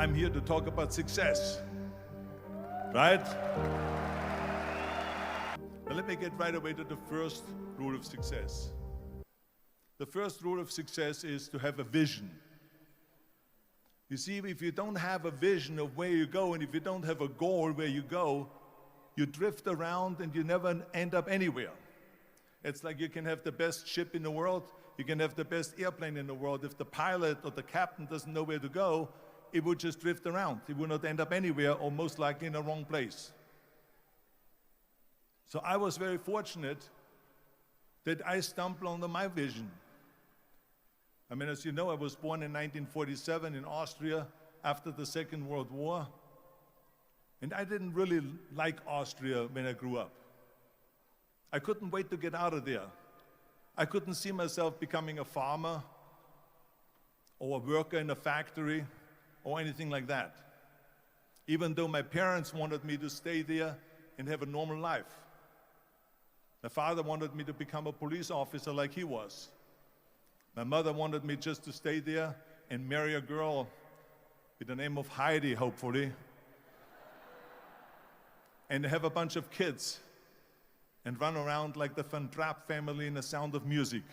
I'm here to talk about success, right? Now let me get right away to the first rule of success. The first rule of success is to have a vision. You see, if you don't have a vision of where you go, and if you don't have a goal where you go, you drift around and you never end up anywhere. It's like you can have the best ship in the world, you can have the best airplane in the world. If the pilot or the captain doesn't know where to go, it would just drift around. It would not end up anywhere, or most likely in the wrong place. So I was very fortunate that I stumbled onto my vision. I mean, as you know, I was born in 1947 in Austria after the Second World War. And I didn't really like Austria when I grew up. I couldn't wait to get out of there. I couldn't see myself becoming a farmer or a worker in a factory or anything like that, even though my parents wanted me to stay there and have a normal life. My father wanted me to become a police officer like he was. My mother wanted me just to stay there and marry a girl with the name of Heidi, hopefully, and have a bunch of kids and run around like the Van Trapp family in The Sound of Music.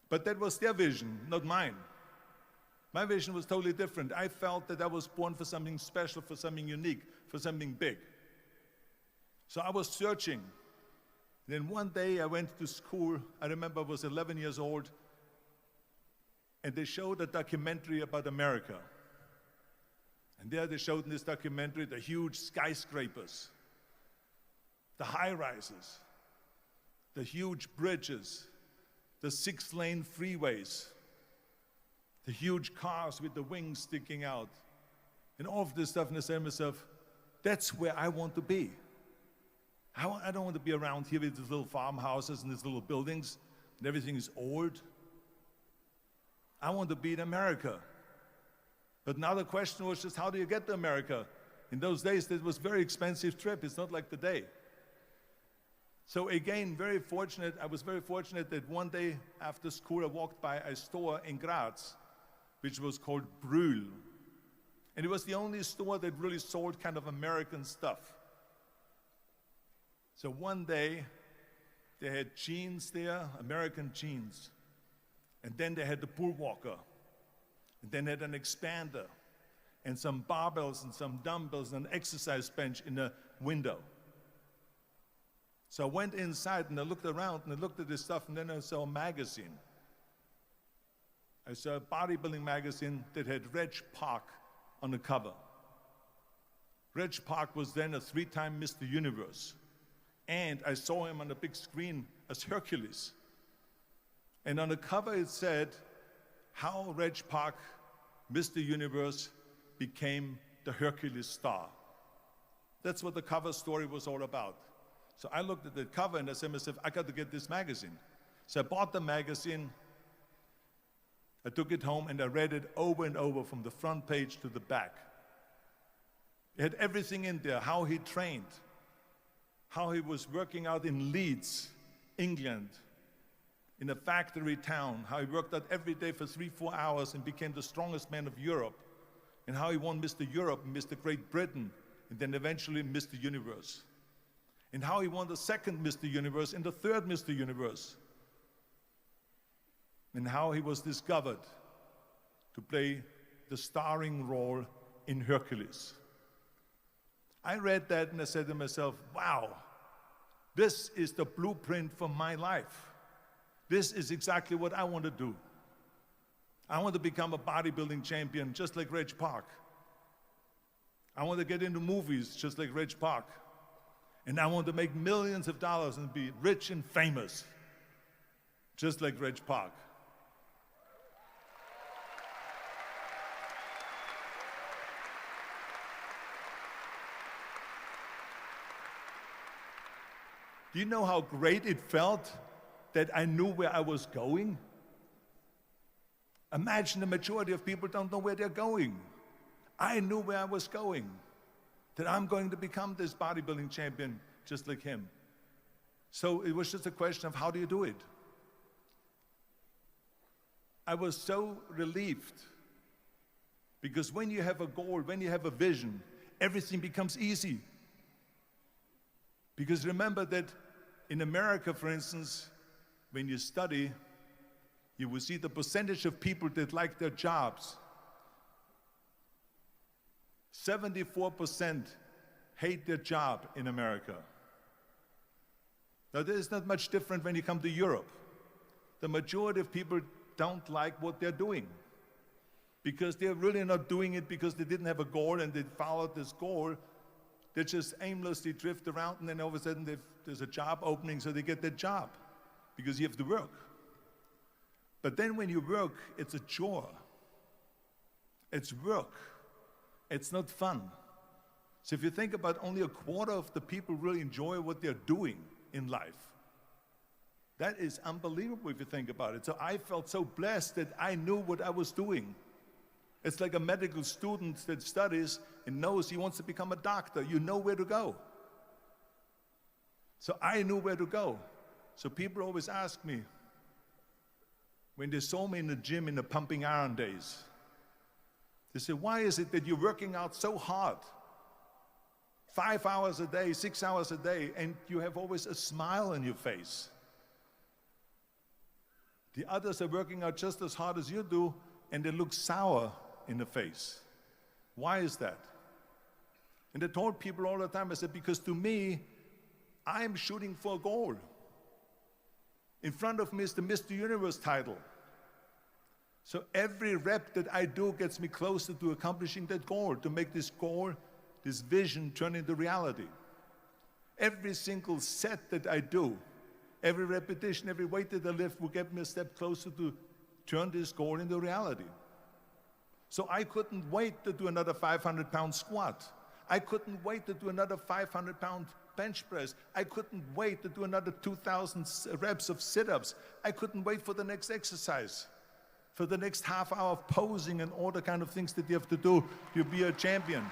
But that was their vision, not mine. My vision was totally different. I felt that I was born for something special, for something unique, for something big. So I was searching. Then one day I went to school. I remember I was 11 years old, and they showed a documentary about America. And there they showed in this documentary the huge skyscrapers, the high-rises, the huge bridges, the 6-lane freeways, the huge cars with the wings sticking out, and all of this stuff. And I said to myself, that's where I want to be. I don't want to be around here with these little farmhouses and these little buildings, and everything is old. I want to be in America. But now the question was just, how do you get to America? In those days, it was a very expensive trip. It's not like today. So again, I was very fortunate that one day after school, I walked by a store in Graz, which was called Brühl. And it was the only store that really sold kind of American stuff. So one day, they had jeans there, American jeans. And then they had the bull walker. And then they had an expander, and some barbells and some dumbbells and an exercise bench in the window. So I went inside and I looked around and I looked at this stuff, and then I saw a magazine. I saw a bodybuilding magazine that had Reg Park on the cover. Reg Park was then a 3-time Mr. Universe. And I saw him on the big screen as Hercules. And on the cover it said, how Reg Park, Mr. Universe, became the Hercules star. That's what the cover story was all about. So I looked at the cover and I said to myself, I got to get this magazine. So I bought the magazine, I took it home and I read it over and over from the front page to the back. It had everything in there, how he trained, how he was working out in Leeds, England, in a factory town, how he worked out every day for 3-4 hours and became the strongest man of Europe, and how he won Mr. Europe and Mr. Great Britain, and then eventually Mr. Universe, and how he won the second Mr. Universe and the third Mr. Universe, and how he was discovered to play the starring role in Hercules. I read that and I said to myself, wow, this is the blueprint for my life. This is exactly what I want to do. I want to become a bodybuilding champion just like Reg Park. I want to get into movies just like Reg Park. And I want to make millions of dollars and be rich and famous just like Reg Park. Do you know how great it felt that I knew where I was going? Imagine the majority of people don't know where they're going. I knew where I was going, that I'm going to become this bodybuilding champion just like him. So it was just a question of how do you do it? I was so relieved Because when you have a goal, when you have a vision, everything becomes easy. Because remember that in America, for instance, when you study, you will see the percentage of people that like their jobs. 74% hate their job in America. Now, this is not much different when you come to Europe. The majority of people don't like what they're doing because they're really not doing it because they didn't have a goal and they followed this goal. They just aimlessly drift around, and then all of a sudden there's a job opening, so they get that job because you have to work. But then when you work, it's a chore. It's work. It's not fun. So if you think about only a quarter of the people really enjoy what they're doing in life, that is unbelievable if you think about it. So I felt so blessed that I knew what I was doing. It's like a medical student that studies and knows he wants to become a doctor. You know where to go. So I knew where to go. So people always ask me, when they saw me in the gym in the pumping iron days, they say, why is it that you're working out so hard? 5 hours a day, 6 hours a day, and you have always a smile on your face. The others are working out just as hard as you do, and they look sour in the face. Why is that? And I told people all the time, I said, because to me, I'm shooting for a goal. In front of me is the Mr. Universe title. So every rep that I do gets me closer to accomplishing that goal, to make this goal, this vision turn into reality. Every single set that I do, every repetition, every weight that I lift will get me a step closer to turn this goal into reality. So I couldn't wait to do another 500-pound squat. I couldn't wait to do another 500-pound bench press. I couldn't wait to do another 2,000 reps of sit-ups. I couldn't wait for the next exercise, for the next half hour of posing and all the kind of things that you have to do to be a champion.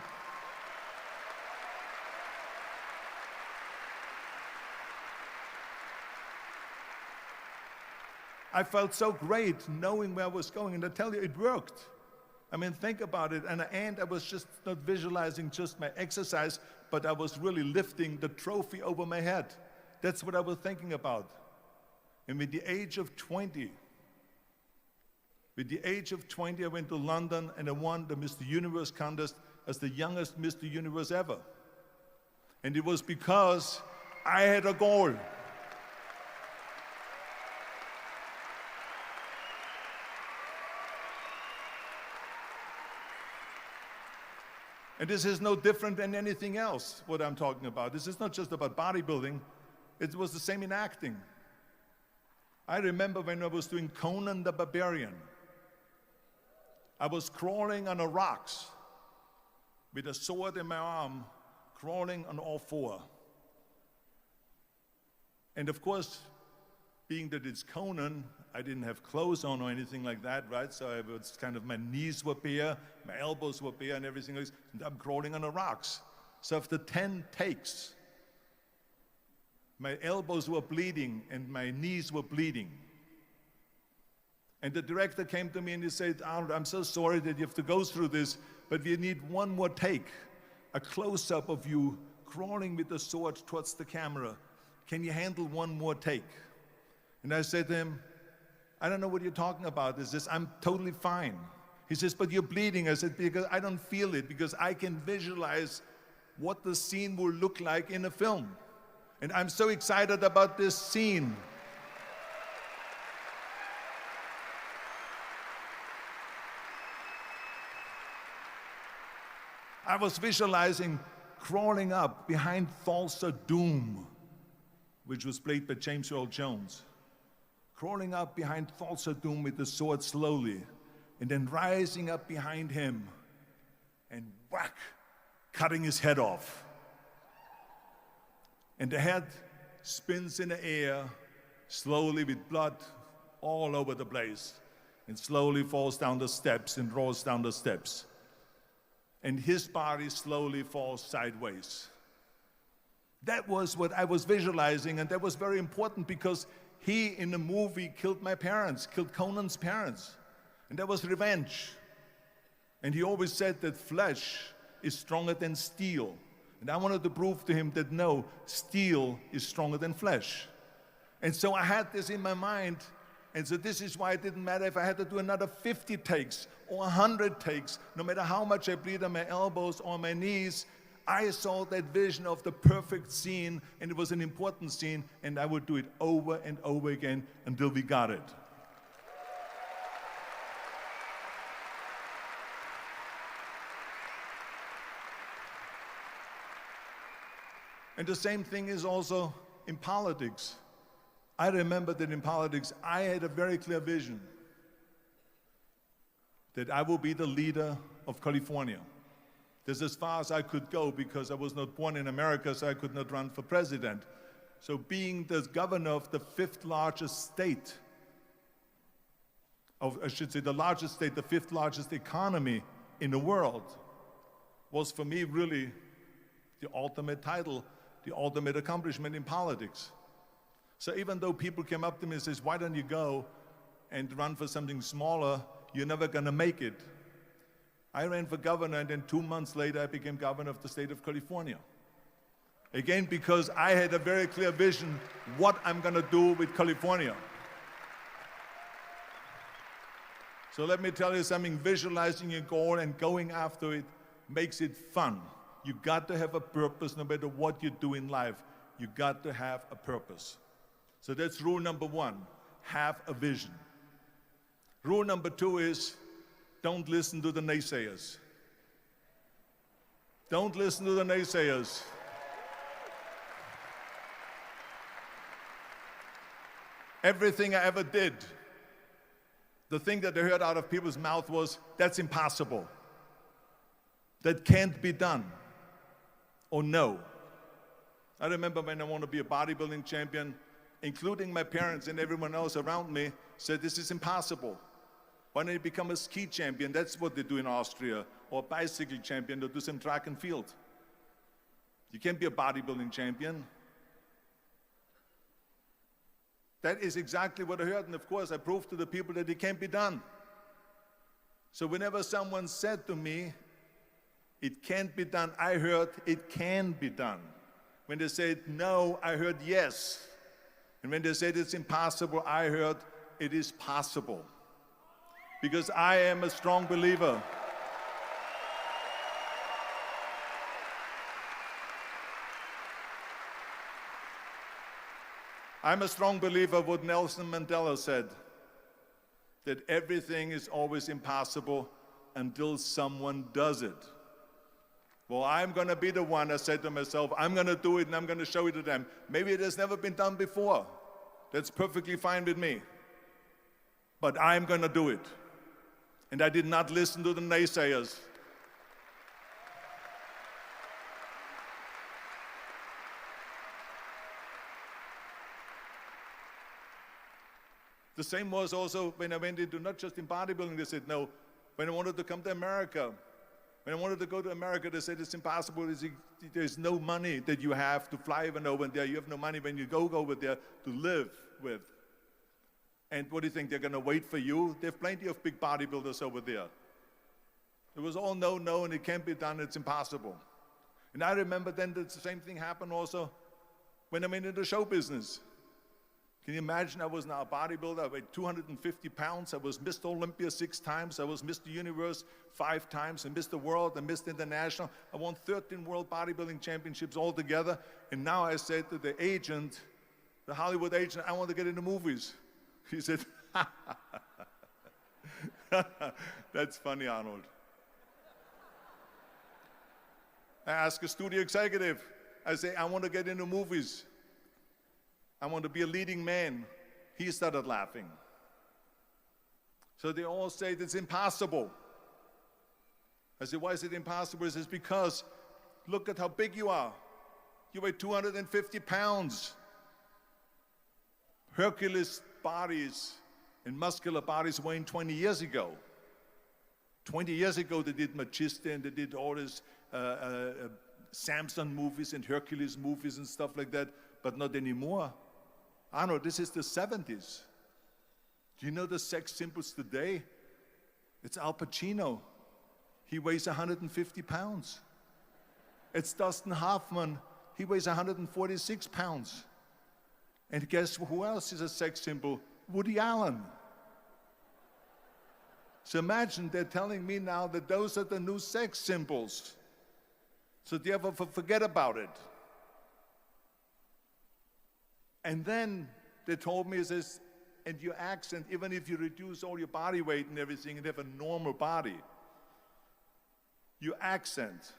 I felt so great knowing where I was going, and I tell you, it worked. I mean, think about it. And I was just not visualizing just my exercise, but I was really lifting the trophy over my head. That's what I was thinking about. And with the age of 20, I went to London and I won the Mr. Universe contest as the youngest Mr. Universe ever. And it was because I had a goal. And this is no different than anything else, what I'm talking about. This is not just about bodybuilding. It was the same in acting. I remember when I was doing Conan the Barbarian. I was crawling on the rocks with a sword in my arm, crawling on all four. And of course, being that it's Conan, I didn't have clothes on or anything like that, right? So I was kind of, my knees were bare, my elbows were bare and everything else, and I'm crawling on the rocks. So after 10 takes, my elbows were bleeding and my knees were bleeding. And the director came to me and he said, Arnold, I'm so sorry that you have to go through this, but we need one more take, a close-up of you crawling with the sword towards the camera. Can you handle one more take? And I said to him, I don't know what you're talking about. He says, I'm totally fine. He says, but you're bleeding. I said, because I don't feel it, because I can visualize what the scene will look like in a film. And I'm so excited about this scene. I was visualizing crawling up behind Thulsa Doom, which was played by James Earl Jones. Crawling up behind Thulsa Doom with the sword slowly, and then rising up behind him and whack, cutting his head off. And the head spins in the air, slowly with blood all over the place, and slowly falls down the steps and rolls down the steps. And his body slowly falls sideways. That was what I was visualizing, and that was very important because he, in the movie, killed my parents, killed Conan's parents. And that was revenge. And he always said that flesh is stronger than steel. And I wanted to prove to him that no, steel is stronger than flesh. And so I had this in my mind. And so this is why it didn't matter if I had to do another 50 takes or 100 takes, no matter how much I bleed on my elbows or my knees. I saw that vision of the perfect scene, and it was an important scene, and I would do it over and over again until we got it. And the same thing is also in politics. I remember that in politics, I had a very clear vision that I will be the leader of California. That's as far as I could go because I was not born in America, so I could not run for president. So being the governor of the fifth largest state, I should say the largest state, the fifth largest economy in the world, was for me really the ultimate title, the ultimate accomplishment in politics. So even though people came up to me and says, why don't you go and run for something smaller, you're never gonna make it. I ran for governor, and then 2 months later, I became governor of the state of California. Again, because I had a very clear vision what I'm gonna do with California. So let me tell you something, visualizing your goal and going after it makes it fun. You got to have a purpose no matter what you do in life. You got to have a purpose. So that's rule number one, have a vision. Rule number two is, don't listen to the naysayers. Don't listen to the naysayers. Everything I ever did, the thing that I heard out of people's mouth was, that's impossible. That can't be done. Or no. I remember when I wanted to be a bodybuilding champion, including my parents and everyone else around me, said this is impossible. Why don't you become a ski champion? That's what they do in Austria. Or a bicycle champion, they'll do some track and field. You can't be a bodybuilding champion. That is exactly what I heard, and of course I proved to the people that it can't be done. So whenever someone said to me, it can't be done, I heard it can be done. When they said no, I heard yes. And when they said it's impossible, I heard it is possible. Because I am a strong believer. I'm a strong believer of what Nelson Mandela said, that everything is always impossible until someone does it. Well, I'm going to be the one, I said to myself, I'm going to do it and I'm going to show it to them. Maybe it has never been done before. That's perfectly fine with me. But I'm going to do it. And I did not listen to the naysayers. The same was also when I went into, not just in bodybuilding, they said no. When I wanted to come to America, when I wanted to go to America, they said it's impossible. There's no money that you have to fly even over there. You have no money when you go over there to live with. And what do you think, they're going to wait for you? They have plenty of big bodybuilders over there. It was all no, no, and it can't be done, it's impossible. And I remember then the same thing happened also when I went into the show business. Can you imagine, I was now a bodybuilder, I weighed 250 pounds, I was Mr. Olympia 6 times, I was Mr. Universe 5 times, and Mr. World and Mr. International. I won 13 World Bodybuilding Championships altogether, and now I said to the agent, the Hollywood agent, I want to get into movies. He said, that's funny, Arnold. I asked a studio executive, I say, I want to get into movies. I want to be a leading man. He started laughing. So they all say it's impossible. I said, why is it impossible? He says, because look at how big you are. You weigh 250 pounds. Hercules bodies and muscular bodies weighing 20 years ago. 20 years ago, they did Machista and they did all these Samson movies and Hercules movies and stuff like that, but not anymore. Arnold, this is the 70s. Do you know the sex symbols today? It's Al Pacino. He weighs 150 pounds. It's Dustin Hoffman. He weighs 146 pounds. And guess who else is a sex symbol? Woody Allen. So imagine they're telling me now that those are the new sex symbols. So do you ever forget about it? And then they told me, says, and your accent, even if you reduce all your body weight and everything and have a normal body, your accent.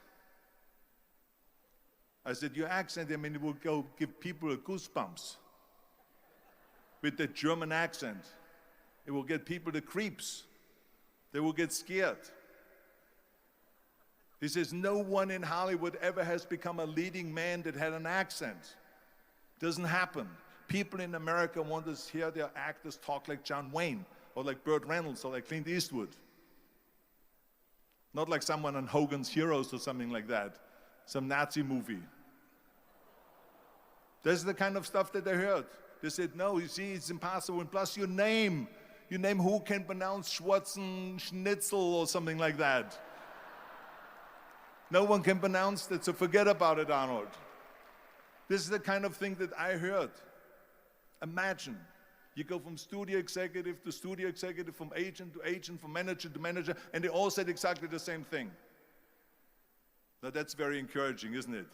I said, your accent, I mean, it will go give people goosebumps. With the German accent, it will get people the creeps. They will get scared. He says, no one in Hollywood ever has become a leading man that had an accent. Doesn't happen. People in America want to hear their actors talk like John Wayne, or like Burt Reynolds, or like Clint Eastwood. Not like someone on Hogan's Heroes or something like that, some Nazi movie. That's the kind of stuff that they heard. They said, no, you see, it's impossible. And plus your name who can pronounce Schwarzenegger or something like that. No one can pronounce that, so forget about it, Arnold. This is the kind of thing that I heard. Imagine, you go from studio executive to studio executive, from agent to agent, from manager to manager, and they all said exactly the same thing. Now that's very encouraging, isn't it?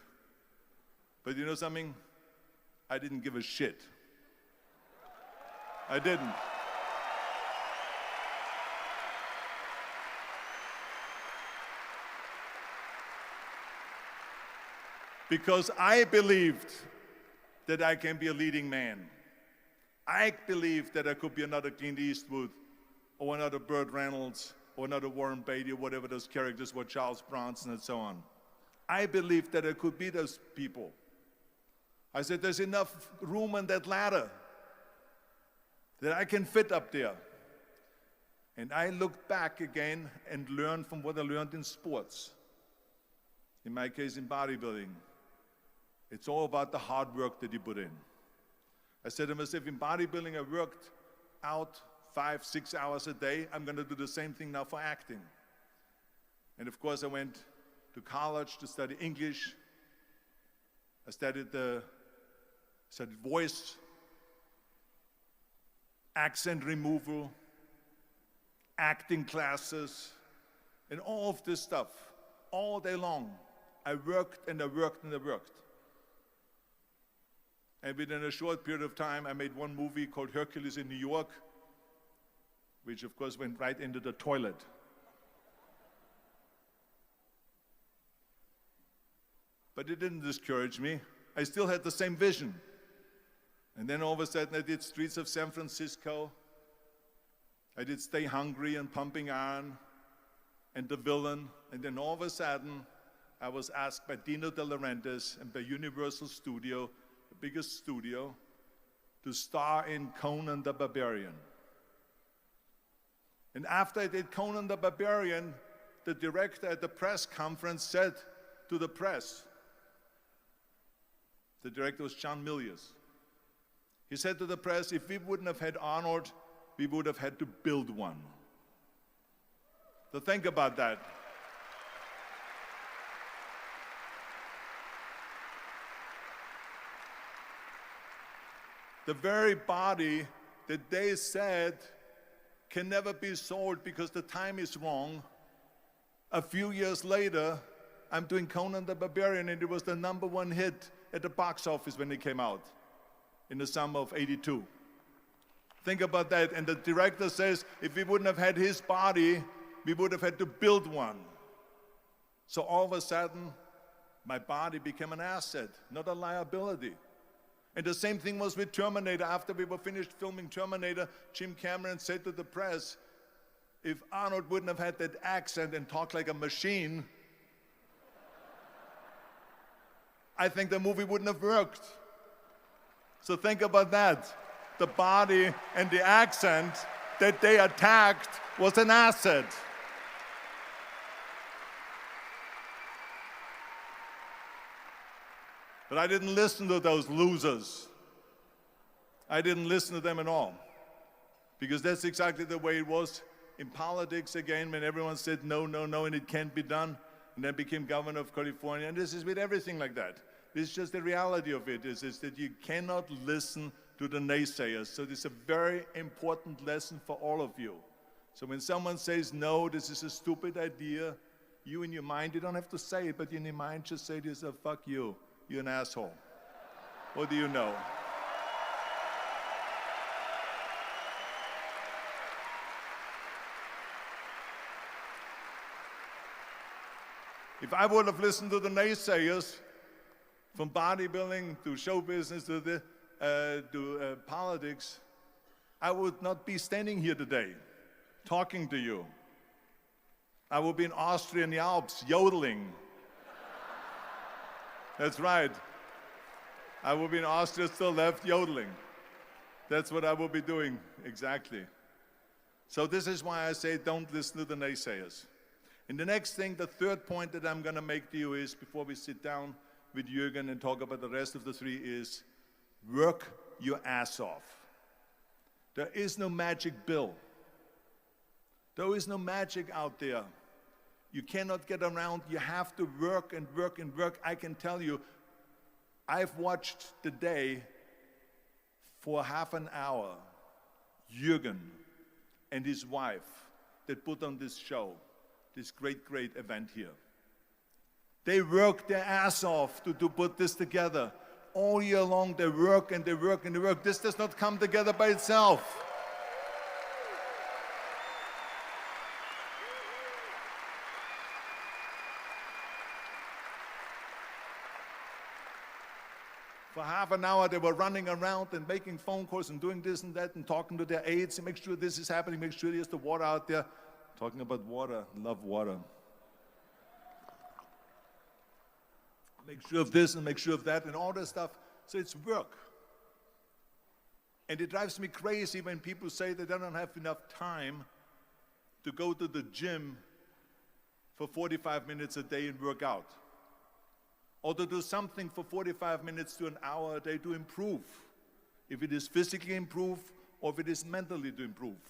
But you know something? I didn't give a shit. I didn't. Because I believed that I can be a leading man. I believed that I could be another Clint Eastwood, or another Burt Reynolds, or another Warren Beatty, or whatever those characters were, Charles Bronson, and so on. I believed that I could be those people. I said, there's enough room on that ladder that I can fit up there. And I looked back again and learned from what I learned in sports. In my case, in bodybuilding. It's all about the hard work that you put in. I said to myself, in bodybuilding, I worked out 5-6 hours a day. I'm going to do the same thing now for acting. And of course, I went to college to study English. I studied voice, accent removal, acting classes, and all of this stuff, all day long. I worked and I worked and I worked. And within a short period of time, I made one movie called Hercules in New York, which of course went right into the toilet. But it didn't discourage me. I still had the same vision. And then all of a sudden I did Streets of San Francisco. I did Stay Hungry and Pumping Iron and The Villain. And then all of a sudden I was asked by Dino De Laurentiis and by Universal Studio, the biggest studio, to star in Conan the Barbarian. And after I did Conan the Barbarian, the director at the press conference said to the press, the director was John Milius. He said to the press, if we wouldn't have had Arnold, we would have had to build one. So think about that. The very body that they said can never be sold because the time is wrong. A few years later, I'm doing Conan the Barbarian, and it was the #1 hit at the box office when it came out in the summer of '82. Think about that. And the director says, if we wouldn't have had his body, we would have had to build one. So all of a sudden, my body became an asset, not a liability. And the same thing was with Terminator. After we were finished filming Terminator, Jim Cameron said to the press, if Arnold wouldn't have had that accent and talked like a machine, I think the movie wouldn't have worked. So think about that. The body and the accent that they attacked was an asset. But I didn't listen to those losers. I didn't listen to them at all. Because that's exactly the way it was in politics again when everyone said no, no, no, and it can't be done, and then became governor of California. And this is with everything like that. This is just the reality of it, is that you cannot listen to the naysayers. So this is a very important lesson for all of you. So when someone says, no, this is a stupid idea, you in your mind, you don't have to say it, but in your mind just say to yourself, fuck you, you're an asshole. What do you know? If I would have listened to the naysayers, from bodybuilding to show business to politics, I would not be standing here today talking to you. I would be in Austria in the Alps yodeling. That's right. I would be in Austria still left yodeling. That's what I will be doing, exactly. So this is why I say don't listen to the naysayers. And the next thing, the third point that I'm going to make to you is, before we sit down with Jürgen and talk about the rest of the three, is work your ass off. There is no magic pill. There is no magic out there. You cannot get around. You have to work and work and work. I can tell you, I've watched the day for half an hour, Jürgen and his wife that put on this show, this great, great event here. They work their ass off to put this together. All year long, they work and they work and they work. This does not come together by itself. For half an hour, they were running around and making phone calls and doing this and that and talking to their aides and make sure this is happening, make sure there's the water out there. Talking about water, love water. Make sure of this and make sure of that and all that stuff. So it's work. And it drives me crazy when people say that they don't have enough time to go to the gym for 45 minutes a day and work out. Or to do something for 45 minutes to an hour a day to improve. If it is physically improve or if it is mentally to improve.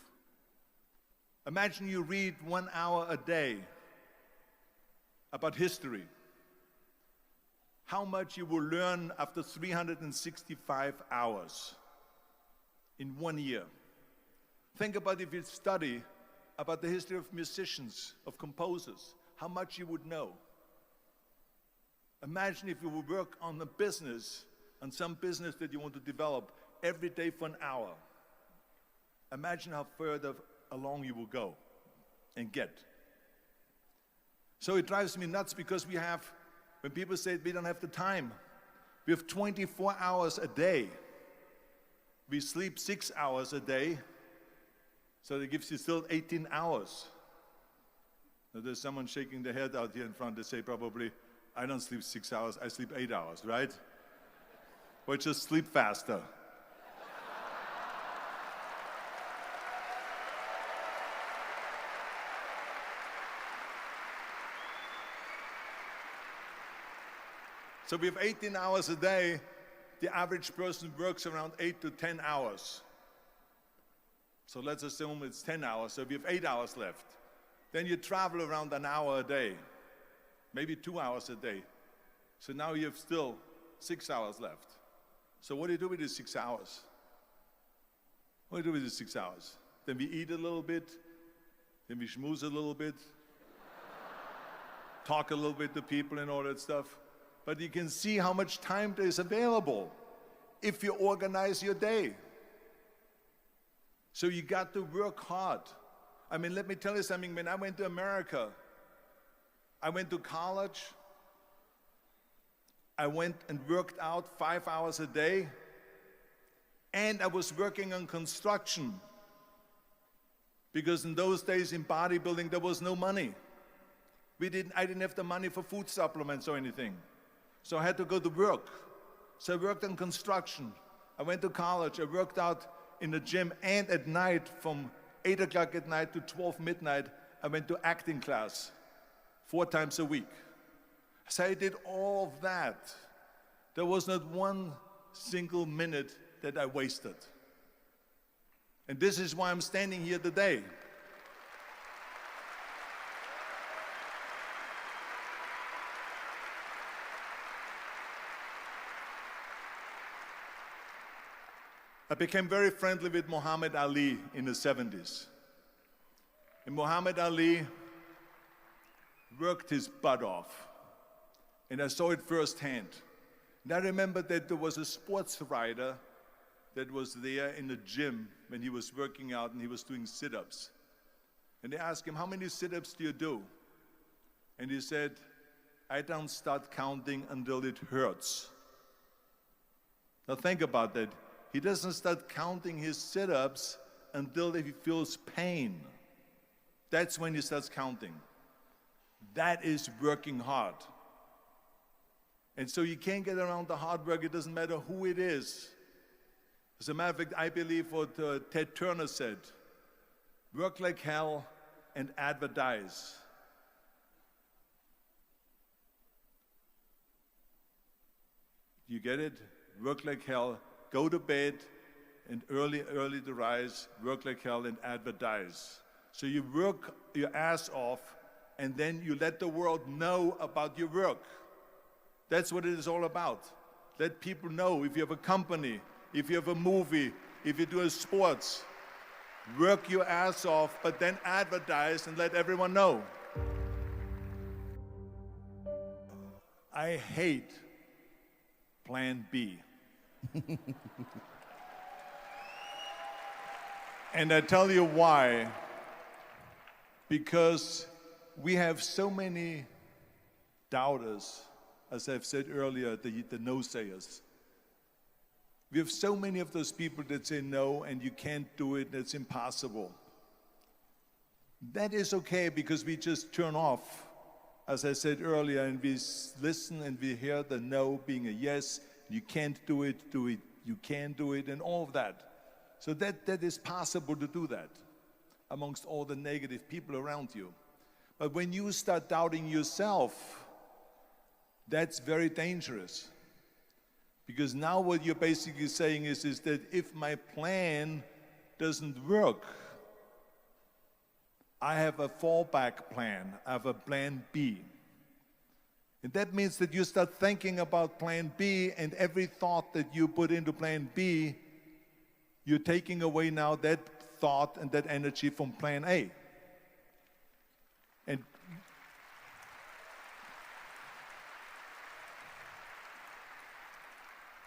Imagine you read 1 hour a day about history. How much you will learn after 365 hours in 1 year. Think about if you study about the history of musicians, of composers, how much you would know. Imagine if you would work on a business, on some business that you want to develop every day for an hour. Imagine how further along you will go and get. So it drives me nuts because we have, when people say we don't have the time, we have 24 hours a day. We sleep 6 hours a day, so that gives you still 18 hours. Now there's someone shaking their head out here in front. They say probably, I don't sleep 6 hours, I sleep 8 hours, right? Or just sleep faster. So we have 18 hours a day. The average person works around 8 to 10 hours. So let's assume it's 10 hours, so we have 8 hours left. Then you travel around an hour a day, maybe 2 hours a day. So now you have still 6 hours left. So what do you do with these 6 hours? What do you do with these 6 hours? Then we eat a little bit, then we schmooze a little bit, talk a little bit to people and all that stuff. But you can see how much time there is available if you organize your day. So you got to work hard. I mean, let me tell you something. When I went to America, I went to college. I went and worked out 5 hours a day. And I was working on construction. Because in those days in bodybuilding, there was no money. I didn't have the money for food supplements or anything. So I had to go to work. So I worked on construction. I went to college. I worked out in the gym. And at night, from 8 o'clock at night to 12 midnight, I went to acting class 4 times a week. So I did all of that. There was not one single minute that I wasted. And this is why I'm standing here today. I became very friendly with Muhammad Ali in the 70s. And Muhammad Ali worked his butt off. And I saw it firsthand. And I remember that there was a sports writer that was there in the gym when he was working out and he was doing sit-ups. And they asked him, how many sit-ups do you do? And he said, I don't start counting until it hurts. Now think about that. He doesn't start counting his sit-ups until he feels pain. That's when he starts counting. That is working hard. And so you can't get around the hard work. It doesn't matter who it is. As a matter of fact, I believe what Ted Turner said, work like hell and advertise. You get it? Work like hell, go to bed, and early to rise, work like hell and advertise. So you work your ass off, and then you let the world know about your work. That's what it is all about. Let people know if you have a company, if you have a movie, if you do a sports, work your ass off, but then advertise and let everyone know. I hate Plan B. And I tell you why. Because we have so many doubters, as I've said earlier, the no-sayers. We have so many of those people that say no, and you can't do it, it's impossible. That is okay because we just turn off, as I said earlier, and we listen and we hear the no being a yes. You can't do it, you can do it, and all of that. So that is possible to do that amongst all the negative people around you. But when you start doubting yourself, that's very dangerous. Because now what you're basically saying is that if my plan doesn't work, I have a fallback plan, I have a plan B. And that means that you start thinking about plan B, and every thought that you put into plan B, you're taking away now that thought and that energy from plan A.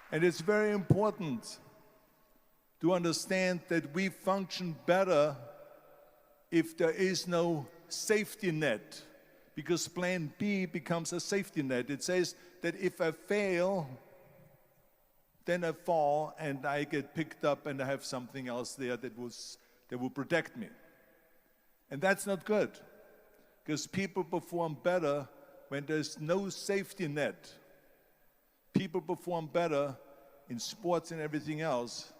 And it's very important to understand that we function better if there is no safety net, because plan B becomes a safety net. It says that if I fail, then I fall and I get picked up and I have something else there that will protect me. And that's not good, because people perform better when there's no safety net. People perform better in sports and everything else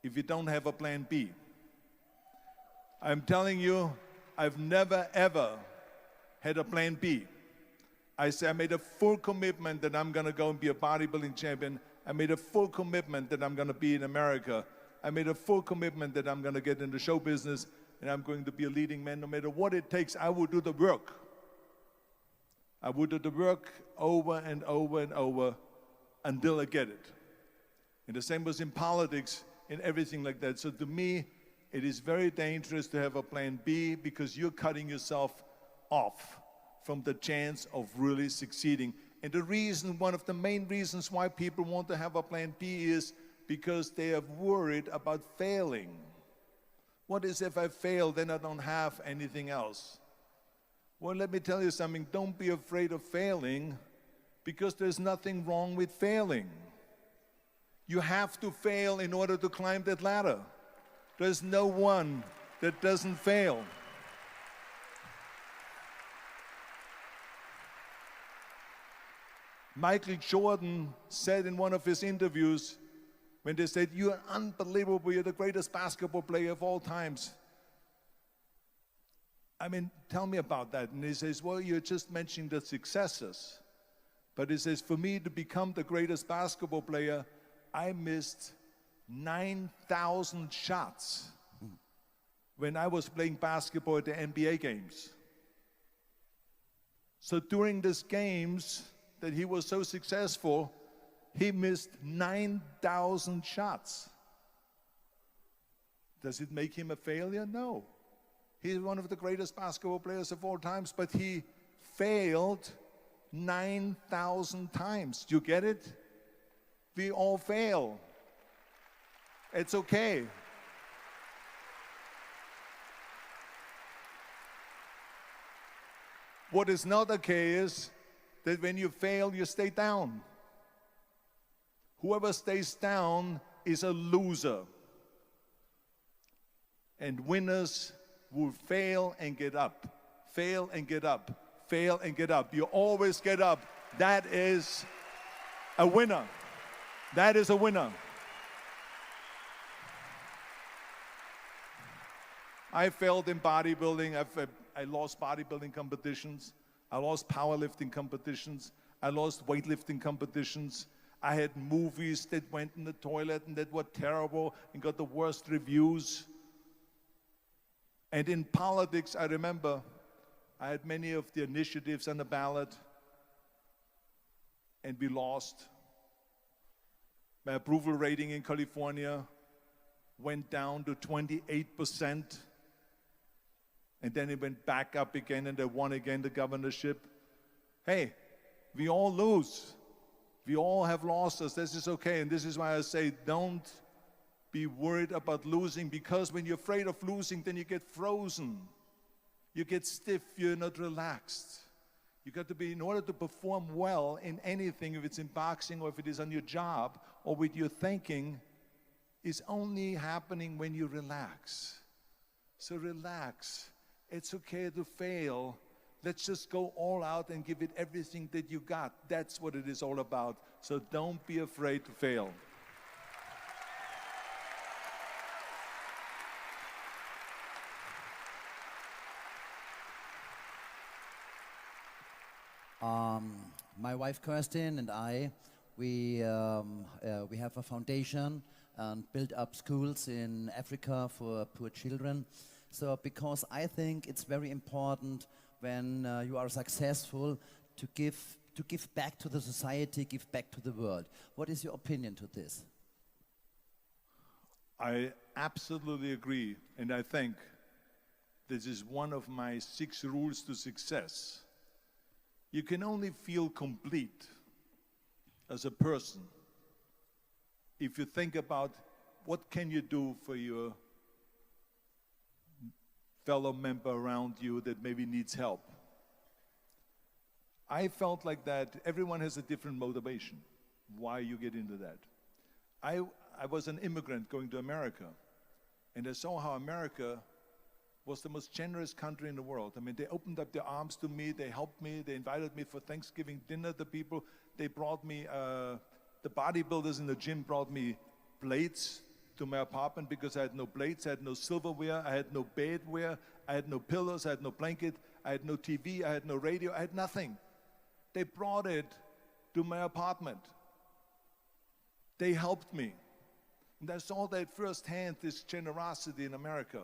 if you don't have a plan B. I'm telling you, I've never ever had a plan B. I made a full commitment that I'm going to go and be a bodybuilding champion. I made a full commitment that I'm going to be in America. I made a full commitment that I'm going to get into show business and I'm going to be a leading man. No matter what it takes, I will do the work. I will do the work over and over and over until I get it. And the same was in politics and everything like that. So to me, it is very dangerous to have a plan B, because you're cutting yourself off from the chance of really succeeding. And the reason, one of the main reasons why people want to have a plan B is because they are worried about failing. What is if I fail, then I don't have anything else? Well, let me tell you something. Don't be afraid of failing, because there's nothing wrong with failing. You have to fail in order to climb that ladder. There's no one that doesn't fail. Michael Jordan said in one of his interviews, when they said, "You're unbelievable, you're the greatest basketball player of all times." I mean, tell me about that. And he says, well, you're just mentioning the successes. But he says, for me to become the greatest basketball player, I missed 9,000 shots when I was playing basketball at the NBA games. So during these games that he was so successful, he missed 9,000 shots. Does it make him a failure? No. He's one of the greatest basketball players of all times, but he failed 9,000 times. Do you get it? We all fail. It's okay. What is not okay is that when you fail, you stay down. Whoever stays down is a loser. And winners will fail and get up, fail and get up, fail and get up. You always get up. That is a winner. That is a winner. I failed in bodybuilding. I lost bodybuilding competitions. I lost powerlifting competitions. I lost weightlifting competitions. I had movies that went in the toilet and that were terrible and got the worst reviews. And in politics, I remember I had many of the initiatives on the ballot, and we lost. My approval rating in California went down to 28%, and then it went back up again, and I won again the governorship. Hey, we all lose. We all have losses. This is okay, and this is why I say don't be worried about losing, because when you're afraid of losing, then you get frozen. You get stiff, you're not relaxed. You got to be, in order to perform well in anything, if it's in boxing or if it is on your job or with your thinking, is only happening when you relax. So relax. It's okay to fail. Let's just go all out and give it everything that you got. That's what it is all about. So don't be afraid to fail. My wife Kirsten and I, we have a foundation and build up schools in Africa for poor children. So because I think it's very important when you are successful to give back to the society, give back to the world. What is your opinion to this? I absolutely agree, and I think this is one of my 6 rules to success. You can only feel complete as a person if you think about what can you do for your fellow member around you that maybe needs help. I felt like that everyone has a different motivation why you get into that. I was an immigrant going to America, and I saw how America was the most generous country in the world. I mean, they opened up their arms to me, they helped me, they invited me for Thanksgiving dinner, the people. They brought me, the bodybuilders in the gym brought me plates to my apartment because I had no plates, I had no silverware, I had no bedware, I had no pillows, I had no blanket, I had no TV, I had no radio, I had nothing. They brought it to my apartment. They helped me. And I saw that firsthand, this generosity in America.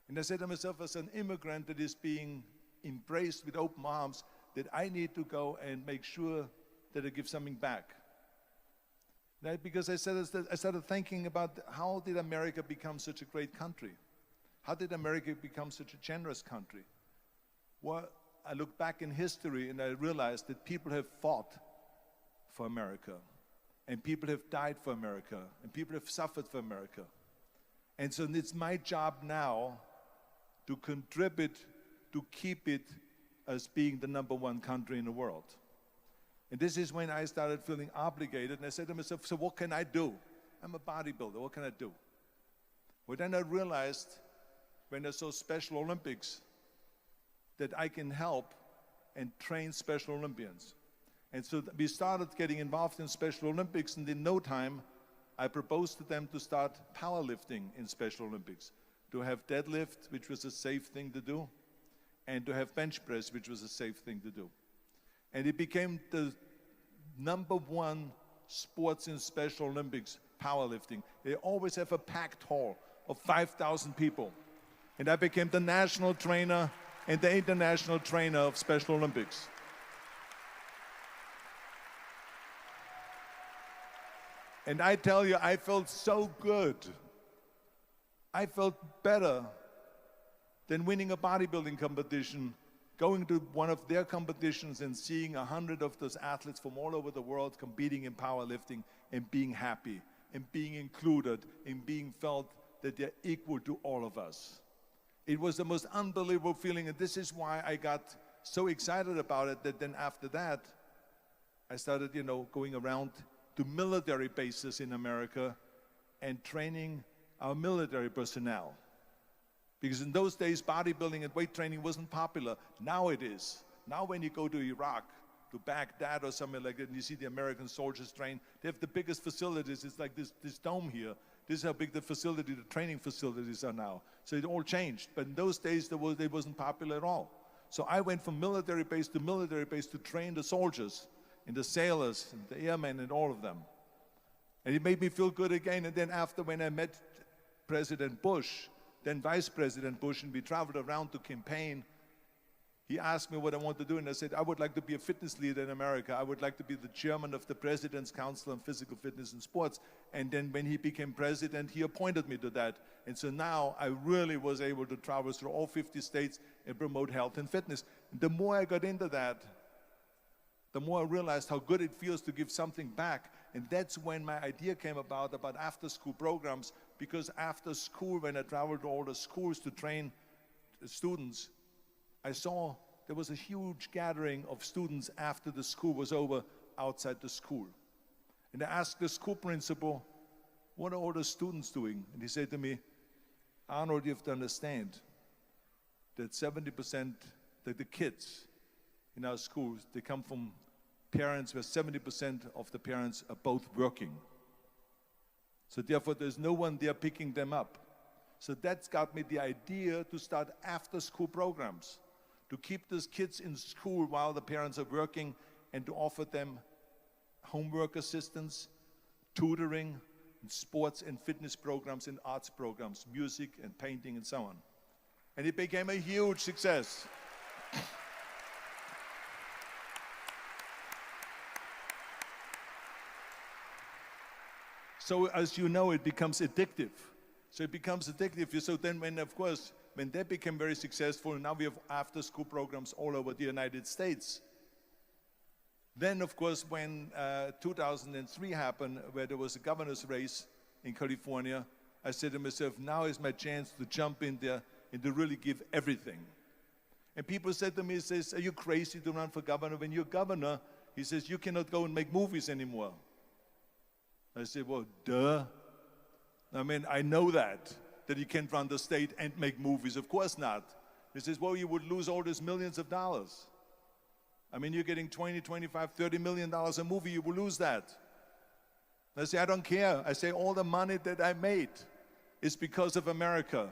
And I said to myself, as an immigrant that is being embraced with open arms, that I need to go and make sure that I give something back. Right? Because I started thinking about how did America become such a great country? How did America become such a generous country? Well, I look back in history and I realized that people have fought for America, and people have died for America, and people have suffered for America. And so it's my job now to contribute to keep it as being the #1 country in the world. And this is when I started feeling obligated, and I said to myself, so what can I do? I'm a bodybuilder, what can I do? Well, then I realized when I saw Special Olympics that I can help and train Special Olympians. And so we started getting involved in Special Olympics, and in no time, I proposed to them to start powerlifting in Special Olympics, to have deadlift, which was a safe thing to do, and to have bench press, which was a safe thing to do. And it became the #1 sports in Special Olympics, powerlifting. They always have a packed hall of 5,000 people. And I became the national trainer and the international trainer of Special Olympics. And I tell you, I felt so good. I felt better than winning a bodybuilding competition, going to one of their competitions and seeing 100 of those athletes from all over the world competing in powerlifting and being happy and being included and being felt that they're equal to all of us. It was the most unbelievable feeling, and this is why I got so excited about it that then after that, I started, going around to military bases in America and training our military personnel. Because in those days, bodybuilding and weight training wasn't popular. Now it is. Now when you go to Iraq, to Baghdad or something like that, and you see the American soldiers train, they have the biggest facilities. It's like this dome here. This is how big the training facilities are now. So it all changed. But in those days, it wasn't popular at all. So I went from military base to train the soldiers and the sailors and the airmen and all of them. And it made me feel good again. And then after, when I met President Bush, then Vice President Bush, and we traveled around to campaign, he asked me what I want to do, and I said, I would like to be a fitness leader in America. I would like to be the chairman of the President's Council on Physical Fitness and Sports. And then when he became president, he appointed me to that. And so now I really was able to travel through all 50 states and promote health and fitness. The more I got into that, the more I realized how good it feels to give something back. And that's when my idea came about after-school programs, because after school, when I traveled to all the schools to train the students, I saw there was a huge gathering of students after the school was over outside the school. And I asked the school principal, what are all the students doing? And he said to me, Arnold, you have to understand that 70%, that the kids in our schools, they come from parents where 70% of the parents are both working. So therefore, there's no one there picking them up. So that's got me the idea to start after-school programs, to keep those kids in school while the parents are working, and to offer them homework assistance, tutoring, and sports and fitness programs and arts programs, music and painting and so on. And it became a huge success. So as you know, it becomes addictive. So it becomes addictive. So then when that became very successful, now we have after-school programs all over the United States. Then, of course, when 2003 happened, where there was a governor's race in California, I said to myself, now is my chance to jump in there and to really give everything. And people said to me, are you crazy to run for governor? When you're governor, he says, you cannot go and make movies anymore. I said, well, duh. I mean, I know that you can't run the state and make movies. Of course not. He says, well, you would lose all these millions of dollars. I mean, you're getting $20, $25, $30 million a movie, you will lose that. I say, I don't care. I say, all the money that I made is because of America.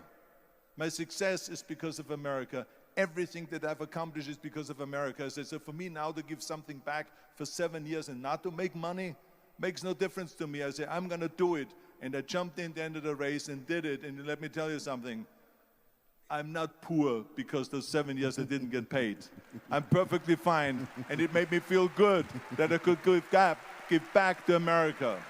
My success is because of America. Everything that I've accomplished is because of America. I say, so for me now to give something back for 7 years and not to make money makes no difference to me. I say, I'm going to do it. And I jumped in the end of the race and did it. And let me tell you something. I'm not poor because those 7 years I didn't get paid. I'm perfectly fine. And it made me feel good that I could give back to America.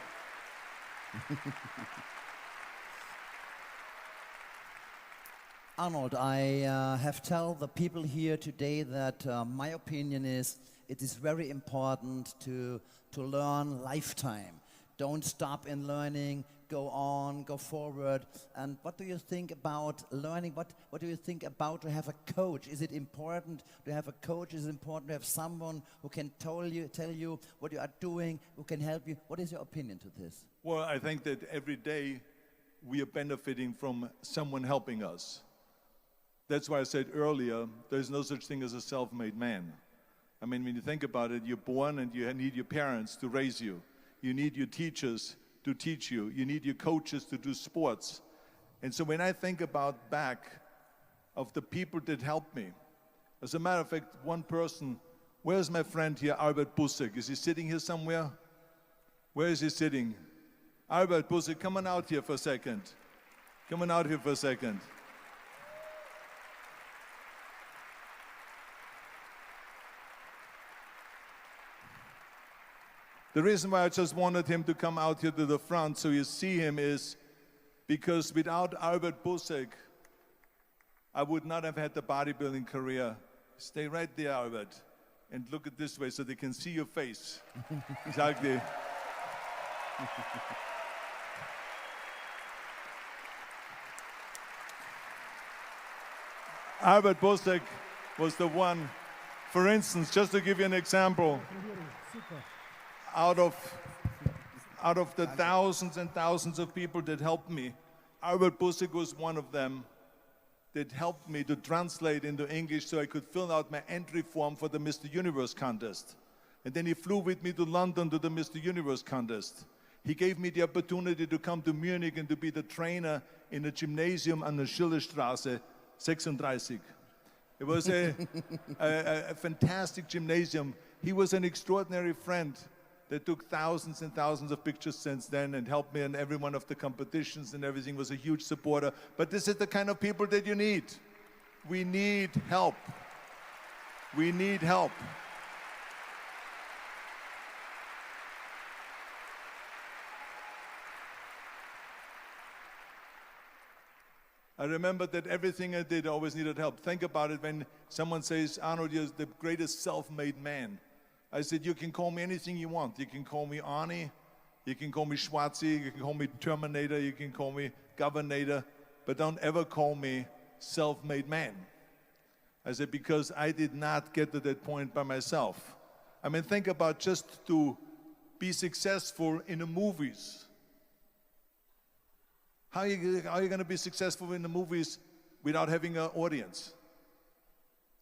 Arnold, I have told the people here today that my opinion is it is very important to learn lifetime. Don't stop in learning, go on, go forward. And what do you think about learning? What do you think about to have a coach? Is it important to have a coach? Is it important to have someone who can tell you what you are doing, who can help you? What is your opinion to this? Well, I think that every day we are benefiting from someone helping us. That's why I said earlier, there's no such thing as a self-made man. I mean, when you think about it, you're born and you need your parents to raise you. You need your teachers to teach you. You need your coaches to do sports. And so when I think about back of the people that helped me, as a matter of fact, one person, where's my friend here, Albert Bussek? Is he sitting here somewhere? Where is he sitting? Albert Bussek, come on out here for a second. Come on out here for a second. The reason why I just wanted him to come out here to the front so you see him is Because without Albert Busek, I would not have had the bodybuilding career. Stay right there, Albert, and look at this way so they can see your face. Exactly. Albert Busek was the one, for instance, just to give you an example, out of the thousands and thousands of people that helped me, Albert Busek was one of them that helped me to translate into English so I could fill out my entry form for the Mr. Universe contest. And then he flew with me to London to the Mr. Universe contest. He gave me the opportunity to come to Munich and to be the trainer in a gymnasium on the Schillerstraße 36. It was a fantastic gymnasium. He was an extraordinary friend that took thousands and thousands of pictures since then and helped me in every one of the competitions and everything, was a huge supporter. But this is the kind of people that you need. We need help. We need help. I remember that everything I did always needed help. Think about it when someone says, Arnold, you're the greatest self-made man. I said, you can call me anything you want. You can call me Arnie, you can call me Schwarzi, you can call me Terminator, you can call me Governator, but don't ever call me self-made man. I said, because I did not get to that point by myself. I mean, think about just to be successful in the movies. How are you going to be successful in the movies without having an audience?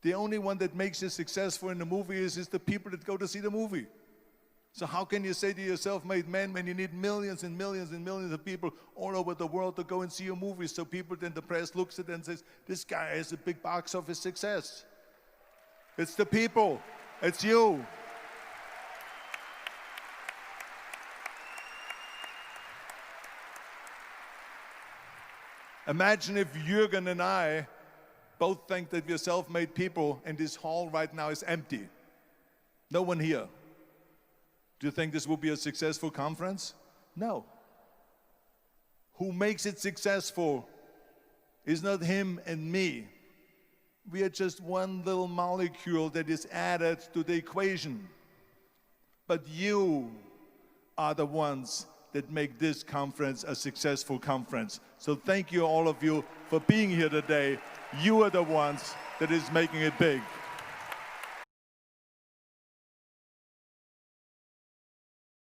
The only one that makes you successful in the movie is the people that go to see the movie. So how can you say to your self-made man when you need millions and millions and millions of people all over the world to go and see your movie, so people, then the press looks at it and says, this guy has a big box office success. It's the people. It's you. Imagine if Jürgen and I both think that we're self-made people and this hall right now is empty. No one here. Do you think this will be a successful conference? No. Who makes it successful is not him and me. We are just one little molecule that is added to the equation. But you are the ones that make this conference a successful conference. So thank you, all of you, for being here today. You are the ones that is making it big.